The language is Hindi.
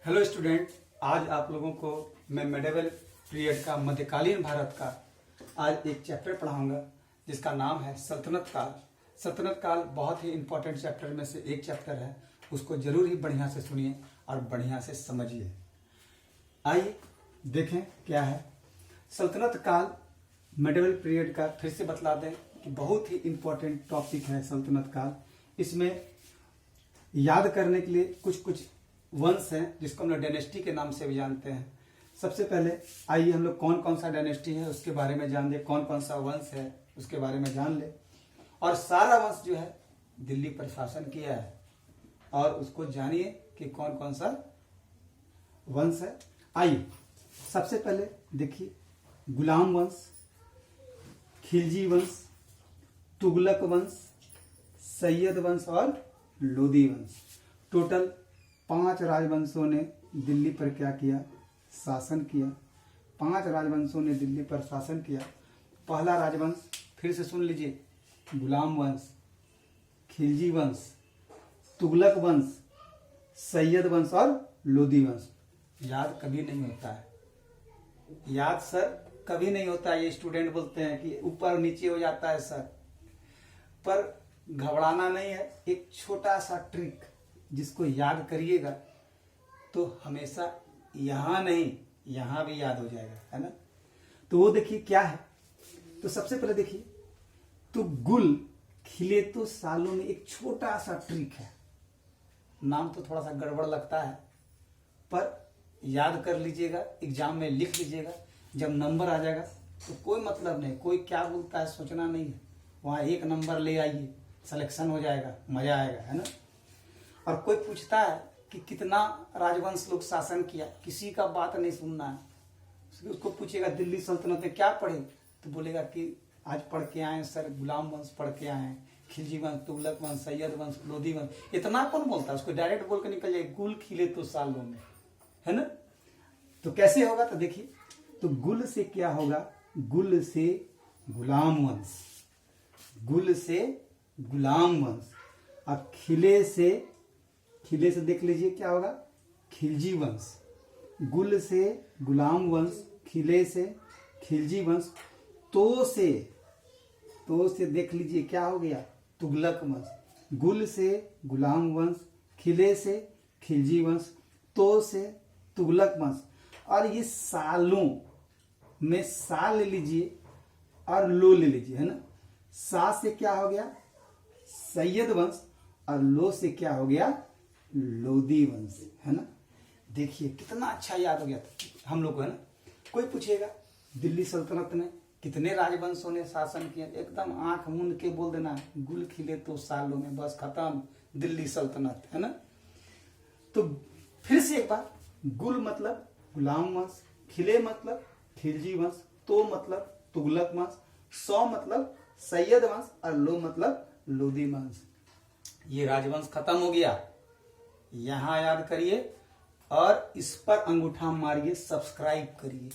हेलो स्टूडेंट, आज आप लोगों को मैं मेडिवल पीरियड का मध्यकालीन भारत का आज एक चैप्टर पढ़ाऊंगा जिसका नाम है सल्तनत काल। सल्तनत काल बहुत ही इंपॉर्टेंट चैप्टर में से एक चैप्टर है, उसको जरूर ही बढ़िया से सुनिए और बढ़िया से समझिए। आइए देखें क्या है सल्तनत काल। मेडिवल पीरियड का फिर से बतला दें कि बहुत ही इंपॉर्टेंट टॉपिक है सल्तनत काल। इसमें याद करने के लिए कुछ वंश हैं जिसको हम लोग डायनेस्टी के नाम से भी जानते हैं। सबसे पहले आइए हम लोग कौन कौन सा डायनेस्टी है उसके बारे में जान ले, कौन कौन सा वंश है उसके बारे में जान ले। और सारा वंश जो है दिल्ली पर शासन किया है और उसको जानिए कि कौन कौन सा वंश है। आइए सबसे पहले देखिए गुलाम वंश, खिलजी वंश, तुगलक वंश, सैयद वंश और लोदी वंश। टोटल 5 राजवंशों ने दिल्ली पर क्या किया? शासन किया। 5 राजवंशों ने दिल्ली पर शासन किया। पहला राजवंश फिर से सुन लीजिए, गुलाम वंश, खिलजी वंश, तुगलक वंश, सैयद वंश और लोदी वंश। याद कभी नहीं होता है, याद सर कभी नहीं होता है। ये स्टूडेंट बोलते हैं कि ऊपर नीचे हो जाता है सर, पर घबराना नहीं है। एक छोटा सा ट्रिक जिसको याद करिएगा तो हमेशा यहां नहीं यहां भी याद हो जाएगा, है ना। तो वो देखिए क्या है। तो सबसे पहले देखिए, तो गुल खिले तो सालों में एक छोटा सा ट्रिक है। नाम तो थोड़ा सा गड़बड़ लगता है पर याद कर लीजिएगा, एग्जाम में लिख लीजिएगा। जब नंबर आ जाएगा तो कोई मतलब नहीं, कोई क्या बोलता है सोचना नहीं है। वहां 1 नंबर ले आइए, सिलेक्शन हो जाएगा, मजा आएगा, है ना। और कोई पूछता है कि कितना राजवंश लोग शासन किया, किसी का बात नहीं सुनना है। उसको पूछेगा दिल्ली सल्तनत में क्या पढ़े, तो बोलेगा कि आज पढ़ के आए सर, गुलाम वंश पढ़ के आए हैं, खिलजी वंश, तुगलक वंश, सैयद वंश, लोदी वंश। इतना कौन बोलता है? उसको डायरेक्ट बोल के निकल जाए गुल खिले तो सालों में, है ना। तो कैसे होगा? तो देखिए, तो गुल से क्या होगा? गुल से गुलाम वंश, गुल से गुलाम वंश। अब खिले से देख लीजिए क्या होगा? खिलजी वंश। गुल से गुलाम वंश, खिले से खिलजी वंश, तो से देख लीजिए क्या हो गया? तुगलक वंश। गुल से गुलाम वंश, खिले से खिलजी वंश, तो से तुगलक वंश। और ये सालों में सा ले लीजिए और लो ले लीजिए, है ना। सा से क्या हो गया? सैयद वंश, और लो से क्या हो गया? लोदी वंश, है ना। देखिए कितना अच्छा याद हो गया था हम लोग को, है ना। कोई पूछेगा दिल्ली सल्तनत में कितने राजवंशों ने शासन किया, एकदम आंख मूंद के बोल देना गुल खिले तो सालों में, बस खत्म दिल्ली सल्तनत, है ना। तो फिर से एक बार, गुल मतलब गुलाम वंश, खिले मतलब खिलजी वंश, तो मतलब तुगलक वंश, सौ मतलब सैयद वंश और लो मतलब लोदी वंश। ये राजवंश खत्म हो गया। यहां याद करिए और इस पर अंगूठा मारिए, सब्सक्राइब करिए।